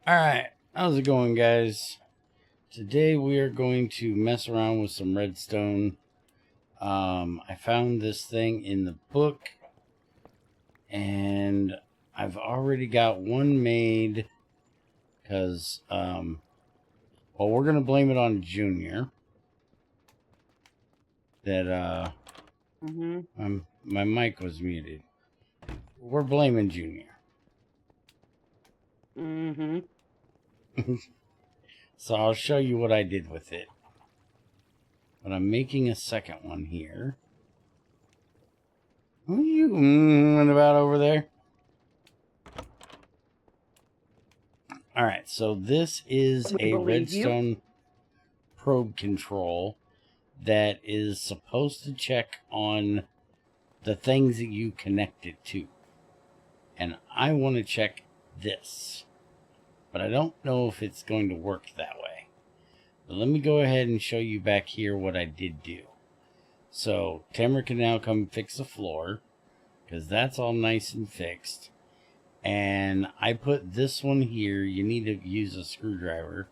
Alright, how's it going, guys? Today we are going to mess around with some redstone. I found this thing in the book, and I've already got one made, because, well, we're going to blame it on Junior. That, my mic was muted. We're blaming Junior. So I'll show you what I did with it. But I'm making a second one here. What are you about over there? Alright, so this is a redstone probe control that is supposed to check on the things that you connect it to. And I want to check this. But I don't know if it's going to work that way. But let me go ahead and show you back here what I did do. So, Tamara can now come fix the floor, because that's all nice and fixed. And I put this one here. You need to use a screwdriver.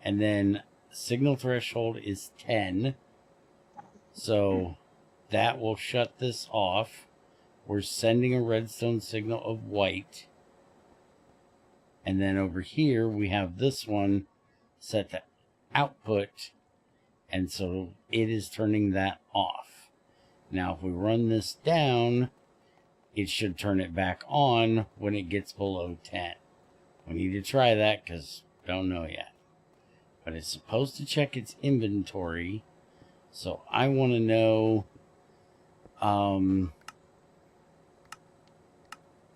And then signal threshold is 10. So that will shut this off. We're sending a redstone signal of white. And then over here we have this one set to output. And so it is turning that off. Now if we run this down, it should turn it back on when it gets below 10. We need to try that because don't know yet. But it's supposed to check its inventory. So I want to know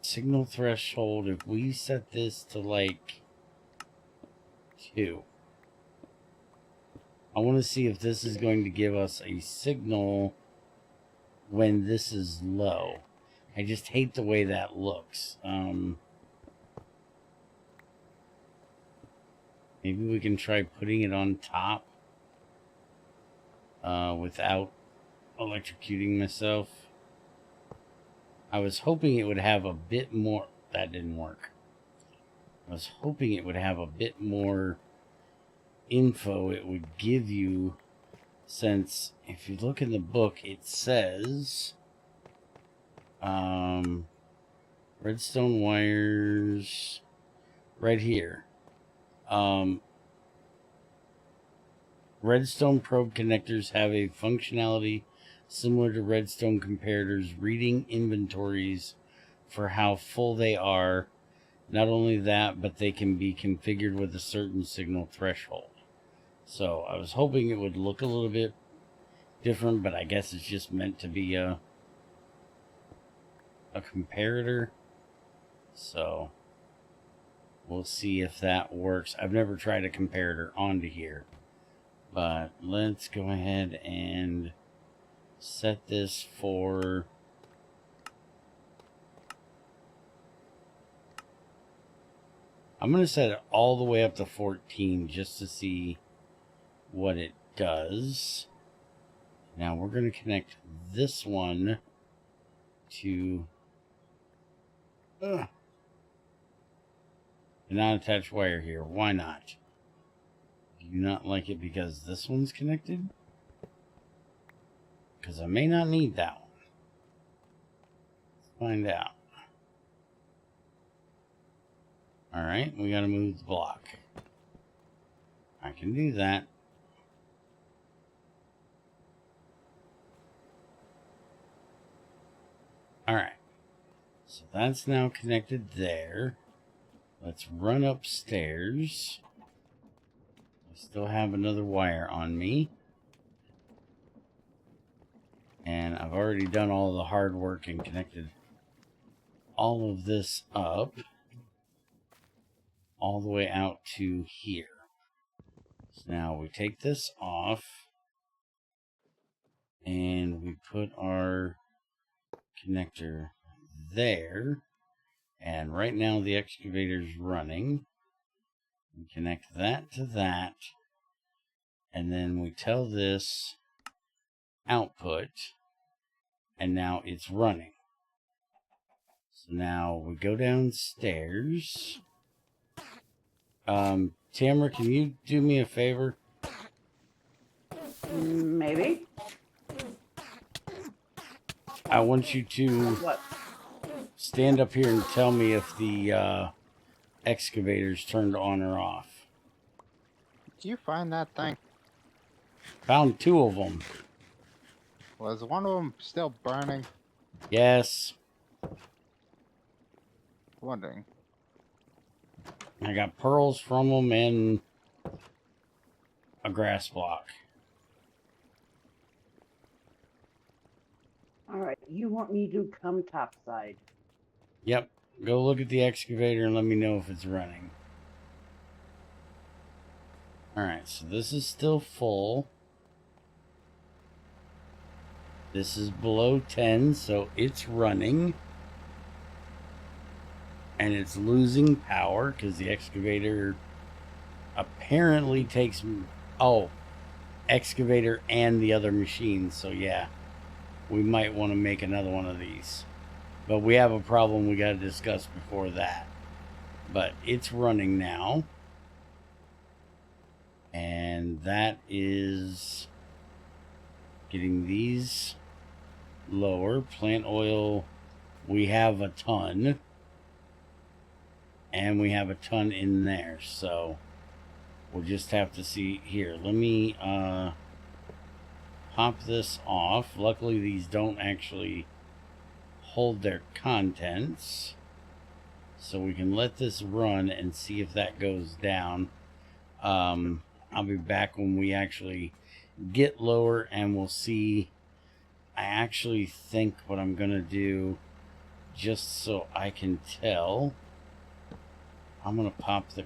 signal threshold. If we set this to like 2, I want to see if this is going to give us a signal when this is low. I just hate the way that looks. Maybe we can try putting it on top without electrocuting myself. I was hoping it would have a bit more. That didn't work. I was hoping it would have a bit more info it would give you, since if you look in the book, it says redstone wires right here. Redstone probe connectors have a functionality similar to redstone comparators, reading inventories for how full they are. Not only that, but they can be configured with a certain signal threshold. So I was hoping it would look a little bit different, but I guess it's just meant to be a comparator. So we'll see if that works. I've never tried a comparator onto here. But let's go ahead and set this for I'm going to set it all the way up to 14 just to see what it does. Now we're going to connect this one to a non-attached wire here. Why not? Do you not like it because this one's connected? Because I may not need that one. Let's find out. Alright, we got to move the block. I can do that. Alright. So that's now connected there. Let's run upstairs. I still have another wire on me. And I've already done all the hard work and connected all of this up all the way out to here. So now we take this off and we put our connector there. And right now the excavator's running. We connect that to that. And then we tell this output. And now it's running. So now we go downstairs. Tamara, can you do me a favor? Maybe. I want you to What? stand up here and tell me if the excavator's turned on or off. Did you find that thing? Found 2 of them. Was one of them still burning? Yes. Wondering. I got pearls from them and a grass block. Alright, you want me to come topside? Yep. Go look at the excavator and let me know if it's running. Alright, so this is still full. This is below 10, so it's running. And it's losing power because the excavator apparently takes... Oh, excavator and the other machines. So yeah, we might want to make another one of these. But we have a problem we got to discuss before that. But it's running now. And that is getting these lower. Plant oil, we have a ton. And we have a ton in there. So we'll just have to see here. Let me pop this off. Luckily these don't actually hold their contents. So we can let this run and see if that goes down. I'll be back when we actually get lower and we'll see. I actually think what I'm gonna do, just so I can tell, I'm gonna pop the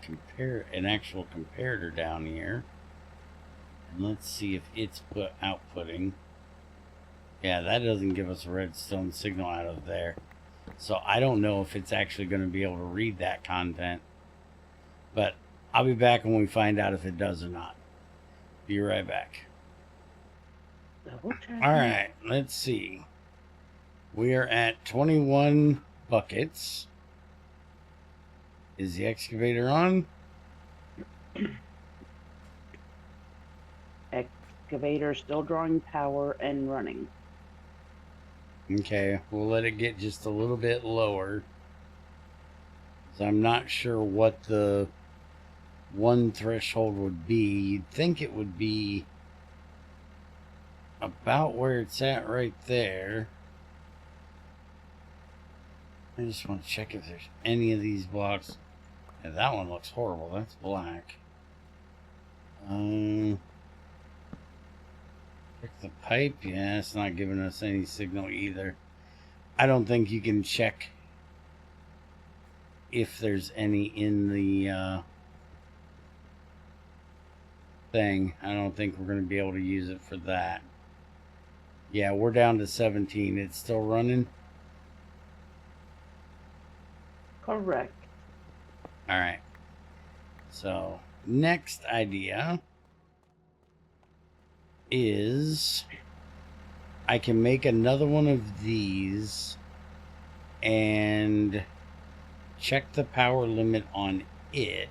an actual comparator down here, and let's see if it's outputting. Yeah, that doesn't give us a redstone signal out of there, so I don't know if it's actually going to be able to read that content. But I'll be back when we find out if it does or not. Be right back. Alright, let's see. We are at 21 buckets. Is the excavator on? Excavator still drawing power and running. Okay, we'll let it get just a little bit lower. So I'm not sure what the one threshold would be. You'd think it would be about where it's at right there. I just want to check if there's any of these blocks. Yeah, that one looks horrible. That's black. Check the pipe. Yeah, it's not giving us any signal either. I don't think you can check if there's any in the thing. I don't think we're going to be able to use it for that. Yeah, we're down to 17. It's still running? Correct. Alright. So, next idea is I can make another one of these and check the power limit on it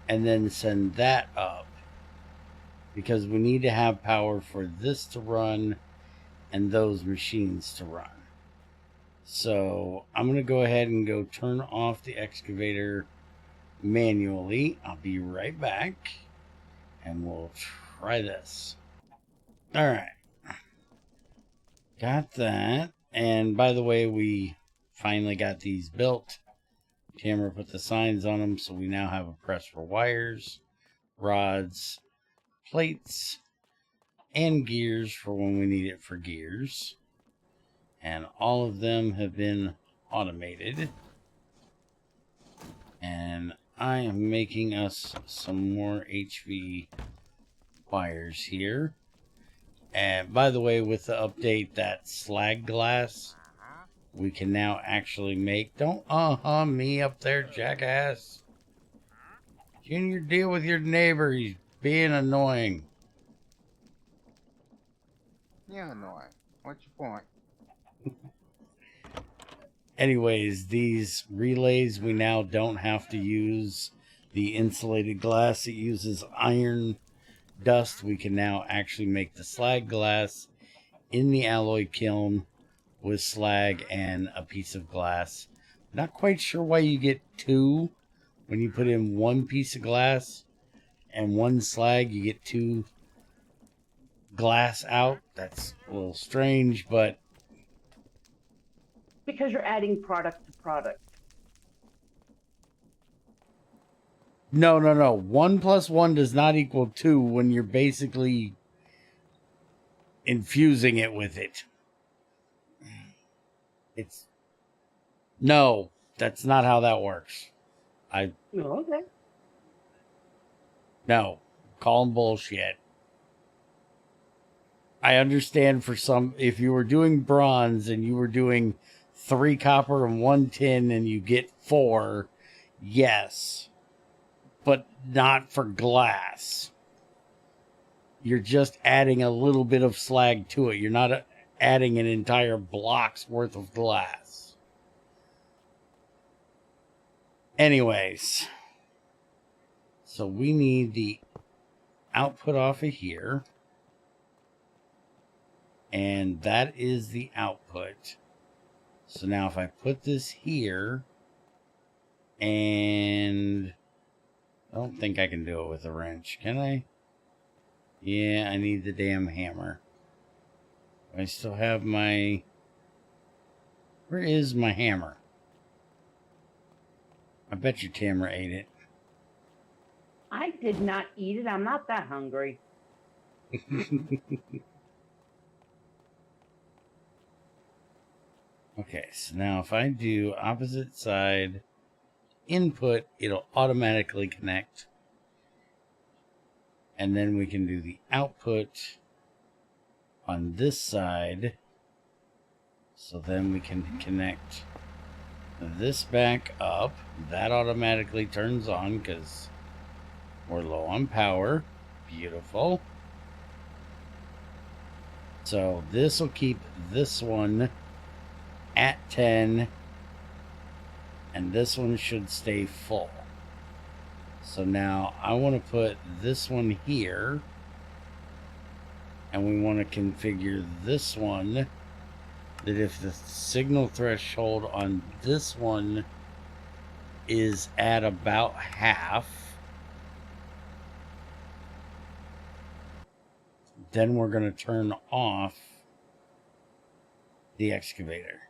and then send that up, because we need to have power for this to run and those machines to run. So I'm going to go ahead and go turn off the excavator manually. I'll be right back and we'll try this. All right. Got that. And by the way, we finally got these built. Tamara put the signs on them, so we now have a press for wires, rods, plates, and gears for when we need it for gears. And all of them have been automated. And I am making us some more HV wires here. And by the way, with the update, that slag glass, we can now actually make... Don't me up there, jackass. Junior, deal with your neighbor. He's being annoying. Yeah, annoying. What's your point? anyways, these relays, we now don't have to use the insulated glass. It uses iron dust. We can now actually make the slag glass in the alloy kiln with slag and a piece of glass. Not quite sure why you get two. When you put in one piece of glass and one slag, you get two glass out. That's a little strange, but... Because you're adding product to product. No. 1 plus 1 does not equal 2 when you're basically infusing it with it. It's... No, that's not how that works. Oh, okay. No, call them bullshit. I understand for some, if you were doing bronze and you were doing 3 copper and 1 tin and you get 4, yes. But not for glass. You're just adding a little bit of slag to it. You're not adding an entire block's worth of glass. Anyways. So we need the output off of here. And that is the output. So now if I put this here, and I don't think I can do it with a wrench, can I? Yeah, I need the damn hammer. I still have my... Where is my hammer? I bet your Tamara ate it. I did not eat it. I'm not that hungry. Okay, so now if I do opposite side input, it'll automatically connect. And then we can do the output on this side. So then we can connect this back up. That automatically turns on because we're low on power. Beautiful. So this will keep this one at 10, and this one should stay full. So now I want to put this one here, and we want to configure this one that if the signal threshold on this one is at about half, then we're going to turn off the excavator.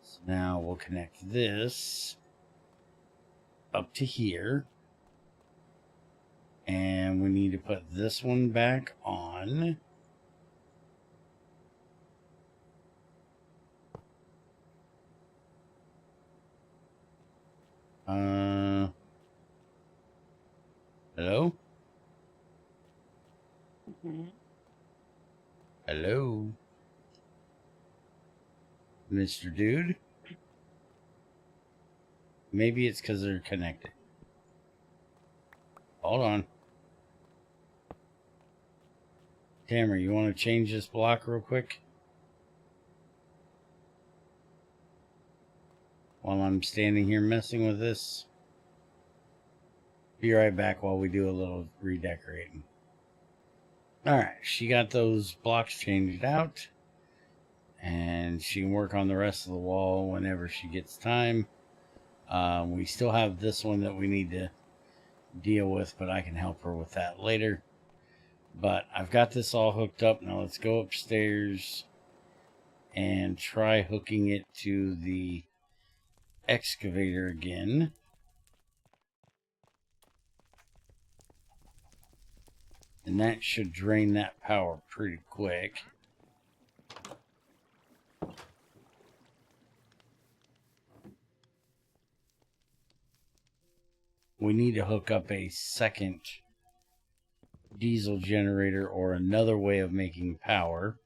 So now we'll connect this up to here. And we need to put this one back on. Hello? Mm-hmm. Hello? Mr. Dude? Maybe it's because they're connected. Hold on. Tamara, you want to change this block real quick? While I'm standing here messing with this. Be right back while we do a little redecorating. Alright, she got those blocks changed out. And she can work on the rest of the wall whenever she gets time. We still have this one that we need to deal with, but I can help her with that later. But I've got this all hooked up. Now let's go upstairs and try hooking it to the excavator again. And that should drain that power pretty quick. We need to hook up a second diesel generator or another way of making power.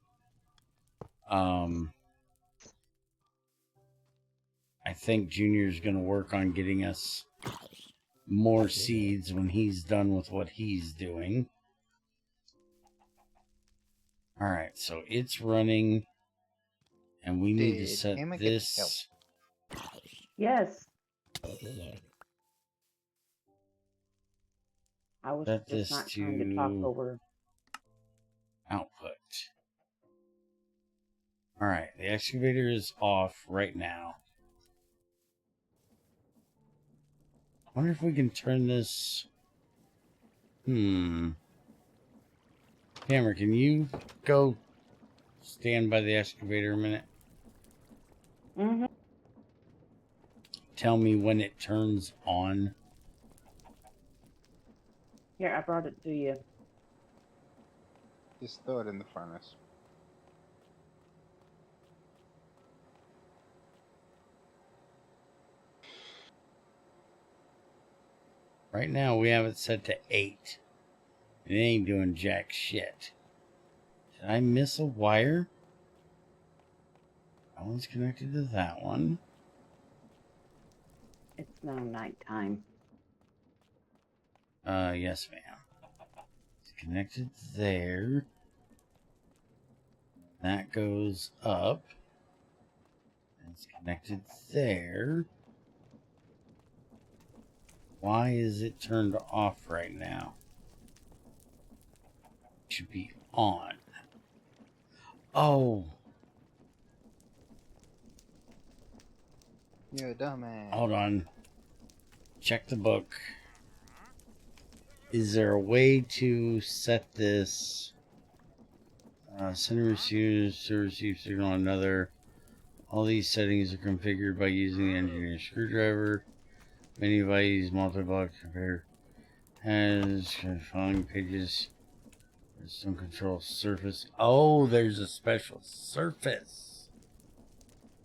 I think Junior's going to work on getting us more seeds when he's done with what he's doing. Alright, so it's running And we need to Did set Emma get help? this. Yes. I was Set just this not trying to talk to over. output. Alright, the excavator is off right now. I wonder if we can turn this... Camera, can you go stand by the excavator a minute? Mm-hmm. Tell me when it turns on. Here, I brought it to you. Just throw it in the furnace. Right now we have it set to 8. It ain't doing jack shit. Did I miss a wire? That one's connected to that one. It's now nighttime. Yes, ma'am. It's connected there. That goes up. It's connected there. Why is it turned off right now? It should be on. Oh. You're a dumbass. Hold on. Check the book. Is there a way to set this? Send and receive to receive signal on another. All these settings are configured by using the engineer's screwdriver. Many of I use multi-block compare. Has following pages. There's some control surface. Oh, there's a special surface.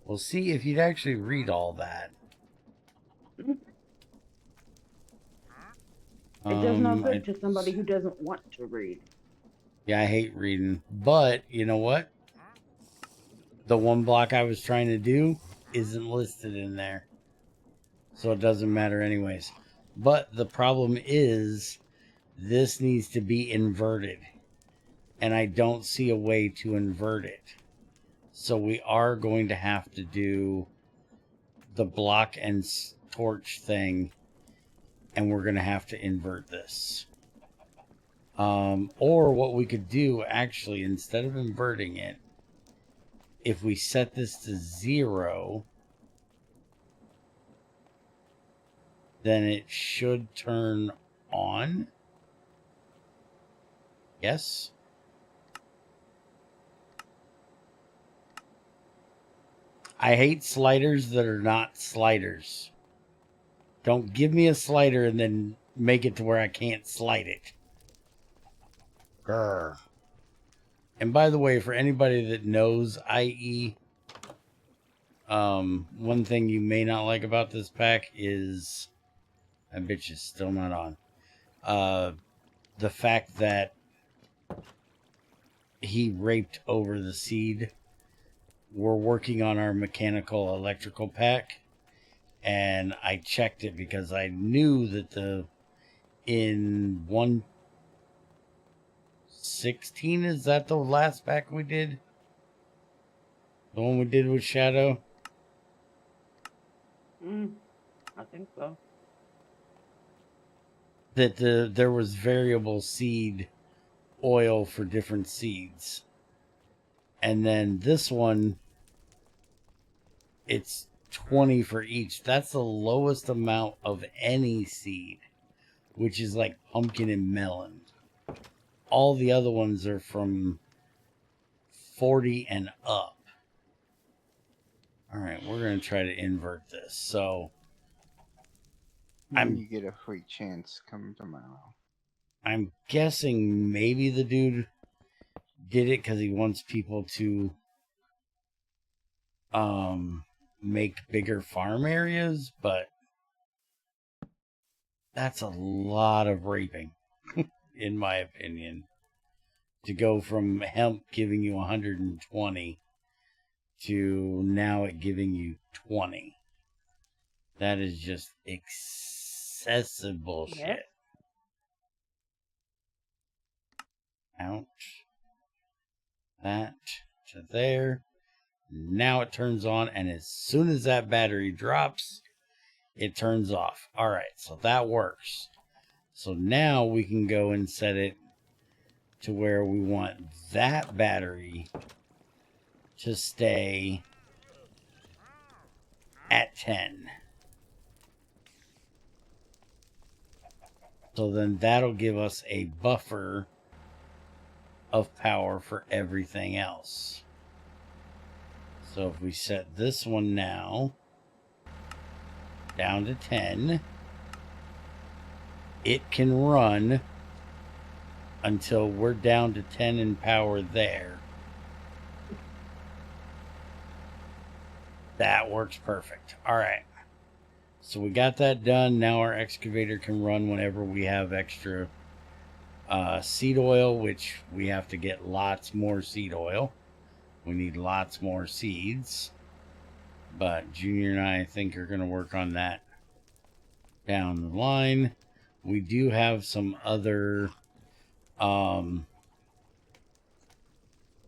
We'll see if you'd actually read all that. It does no good to somebody who doesn't want to read. Yeah, I hate reading. But, you know what? The one block I was trying to do isn't listed in there. So it doesn't matter anyways. But the problem is, this needs to be inverted. And I don't see a way to invert it. So we are going to have to do the block and torch thing. And we're going to have to invert this. Or what we could do, actually, instead of inverting it, if we set this to 0, then it should turn on. Yes. I hate sliders that are not sliders. Don't give me a slider and then make it to where I can't slide it. Grr. And by the way, for anybody that knows IE, one thing you may not like about this pack is, that bitch is still not on. The fact that he raped over the seed. We're working on our mechanical electrical pack, and I checked it because I knew that in 1.16, is that the last pack we did? The one we did with Shadow? I think so. That there was variable seed oil for different seeds. And then this one, it's 20 for each. That's the lowest amount of any seed, which is like pumpkin and melon. All the other ones are from 40 and up. All right, we're going to try to invert this. So You get a free chance coming tomorrow. I'm guessing maybe the dude did it because he wants people to make bigger farm areas, but that's a lot of raping, in my opinion, to go from hemp giving you 120 to now it giving you 20. That is just excessive bullshit. Yep. Ouch. That to there. Now it turns on, and as soon as that battery drops, it turns off. All right, so that works. So now we can go and set it to where we want that battery to stay at 10. So then that'll give us a buffer of power for everything else. So if we set this one now down to 10, it can run until we're down to 10 in power there. That works perfect. All right. So we got that done. Now our excavator can run whenever we have extra seed oil, which we have to get lots more seed oil. We need lots more seeds. But Junior and I think are going to work on that down the line. We do have some other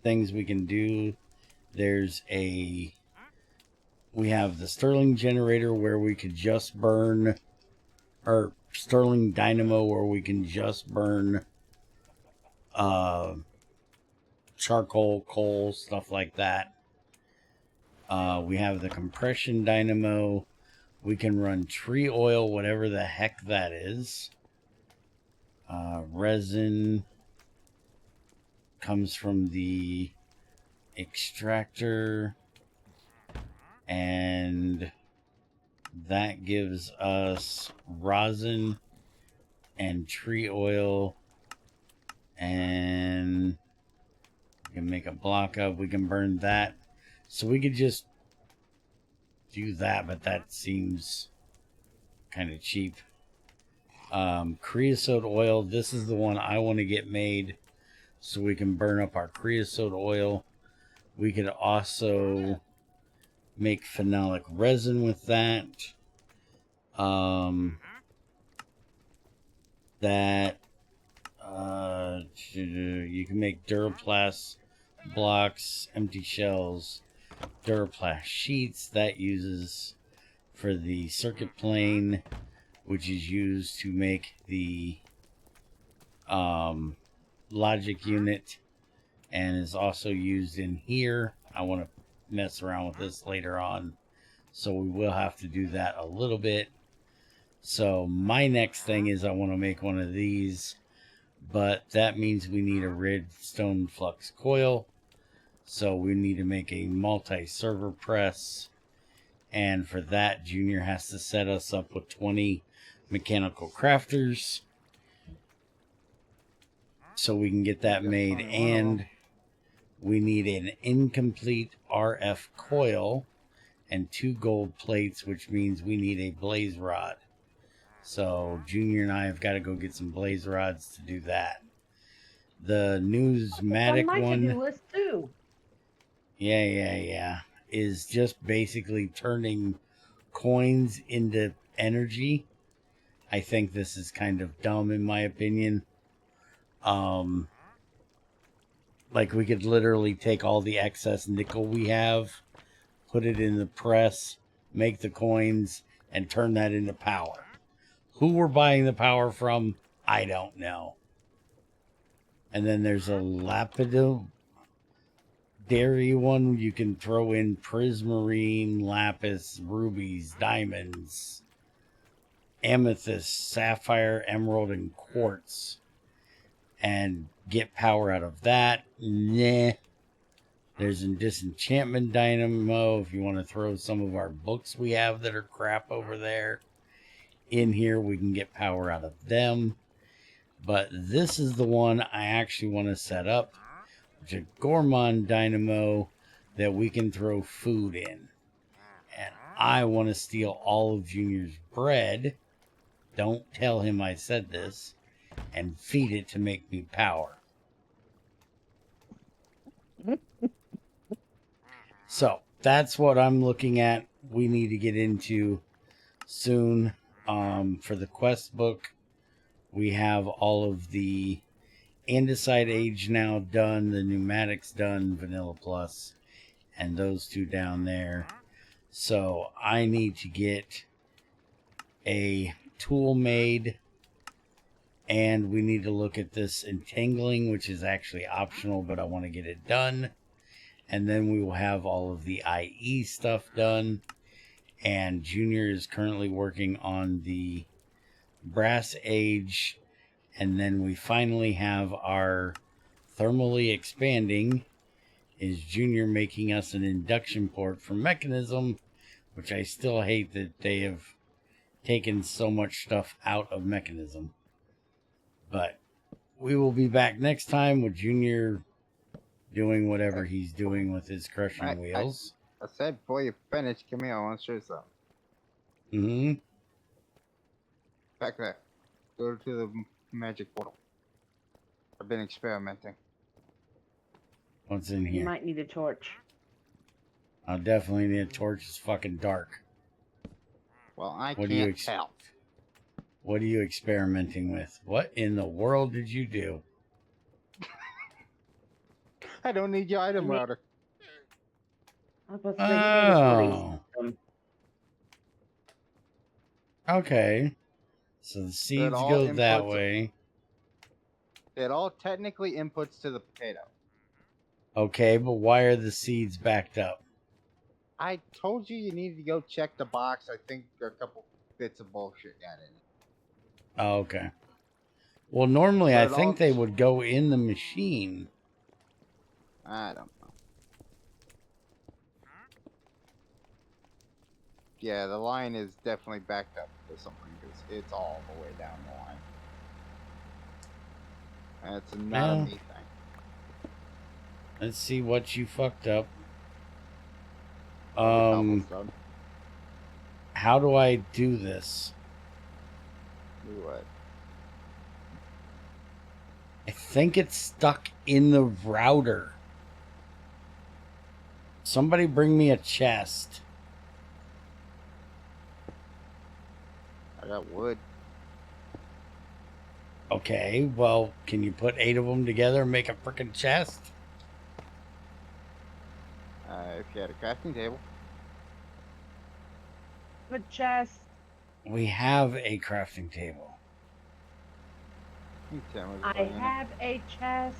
things we can do. We have the Stirling generator where we could just burn, or Stirling dynamo where we can just burn charcoal, coal, stuff like that. We have the compression dynamo. We can run tree oil, whatever the heck that is. Resin comes from the extractor, and that gives us rosin and tree oil, and we can make a block of. We can burn that, so we could just do that, but that seems kind of cheap. Creosote oil, this is the one I want to get made so we can burn up our creosote oil. We could also make phenolic resin with that. You can make Duraplast blocks, empty shells, Duraplast sheets. That uses for the circuit plane, which is used to make the logic unit, and is also used in here. I want to mess around with this later on, so we will have to do that a little bit. So my next thing is I want to make one of these, but that means we need a redstone flux coil, so we need to make a multi-server press, and for that Junior has to set us up with 20 mechanical crafters so we can get that made. And we need an incomplete RF coil and 2 gold plates, which means we need a blaze rod. So Junior and I have got to go get some blaze rods to do that. The newsmatic on my one, to-do list too. yeah, is just basically turning coins into energy. I think this is kind of dumb in my opinion. Like we could literally take all the excess nickel we have, put it in the press, make the coins, and turn that into power. Who we're buying the power from, I don't know. And then there's a lapidary one. You can throw in prismarine, lapis, rubies, diamonds, amethyst, sapphire, emerald, and quartz, and get power out of that. Nah. There's a disenchantment dynamo if you want to throw some of our books we have that are crap over there in here. We can get power out of them. But this is the one I actually want to set up, which is a gourmand dynamo that we can throw food in. And I want to steal all of Junior's bread. Don't tell him I said this. And feed it to make me power. So that's what I'm looking at. We need to get into soon. For the quest book, we have all of the andesite age now done, the pneumatics done, vanilla plus, and those two down there. So I need to get a tool made, and we need to look at this entangling, which is actually optional, but I want to get it done. And then we will have all of the IE stuff done. And Junior is currently working on the brass age. And then we finally have our thermally expanding. Is Junior making us an induction port for mechanism, which I still hate that they have taken so much stuff out of mechanism. But we will be back next time with Junior doing whatever he's doing with his crushing wheels. I said before you finish, come here, I want to show you something. Mm-hmm. Back there. Go to the magic portal. I've been experimenting. What's in You here? might need a torch. I'll definitely need a torch. It's fucking dark. Well, I What do you can't tell. What are you experimenting with? What in the world did you do? I don't need your item router. I was about to say, he made a release Oh. system. Okay. So the seeds all go that inputs- way. It all technically inputs to the potato. Okay, but why are the seeds backed up? I told you needed to go check the box. I think there are a couple bits of bullshit got in it. Oh, okay. Well, normally But I it think all- they would go in the machine. I don't know. Yeah, the line is definitely backed up for something because it's all the way down the line. And it's not a Yeah. me thing. Let's see what you fucked up. All the cobblestone. How do I do this? Do what? I think it's stuck in the router. Somebody bring me a chest. I got wood. Okay, well, can you put 8 of them together and make a frickin' chest? If you had a crafting table. A chest. We have a crafting table. You can tell me what's I going in it. have a chest.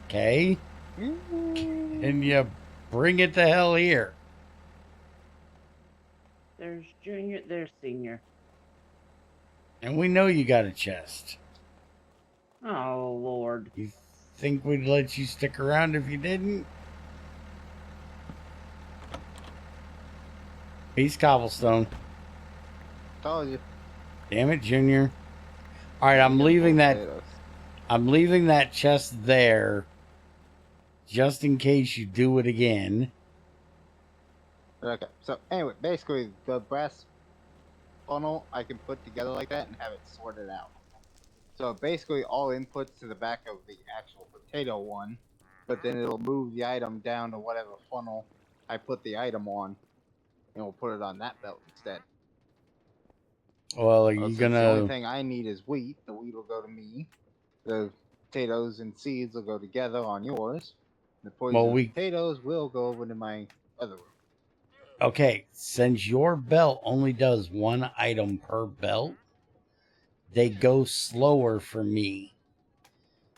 Okay? And you bring it the hell here. There's junior, there's senior. And we know you got a chest. Oh, Lord. You think we'd let you stick around if you didn't? Piece cobblestone. Told you. Damn it, Junior. Alright, I'm leaving that chest there just in case you do it again. Okay, so anyway, basically the brass funnel I can put together like that and have it sorted out. So basically all inputs to the back of the actual potato one, but then it'll move the item down to whatever funnel I put the item on, and we'll put it on that belt instead. Well, are you Since the only gonna... thing I need is wheat. The wheat will go to me. The potatoes and seeds will go together on yours. The poisonous potatoes will go over to my other room. Okay, since your belt only does 1 item per belt, they go slower for me.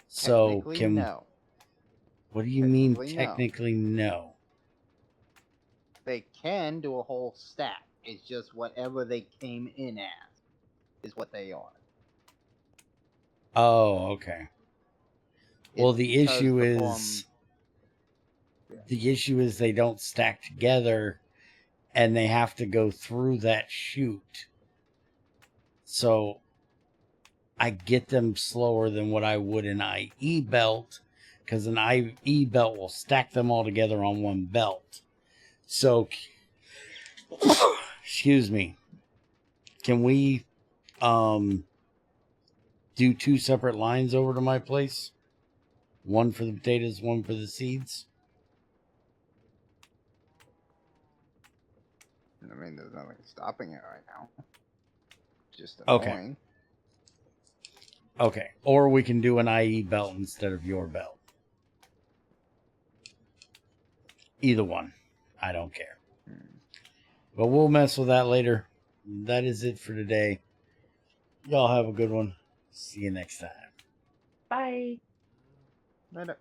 So Technically, can... no. What do you mean Technically, no. technically no? They can do a whole stack. It's just whatever they came in as is what they are. Oh, okay. Well, It's the because issue the is... The issue is they don't stack together, and they have to go through that chute. So I get them slower than what I would an IE belt, because an IE belt will stack them all together on one belt. So, excuse me, can we do 2 separate lines over to my place? One for the potatoes, one for the seeds? I mean, there's nothing stopping it right now. Just Okay. annoying. Okay. Or we can do an IE belt instead of your belt. Either one. I don't care. But we'll mess with that later. That is it for today. Y'all have a good one. See you next time. Bye. Later.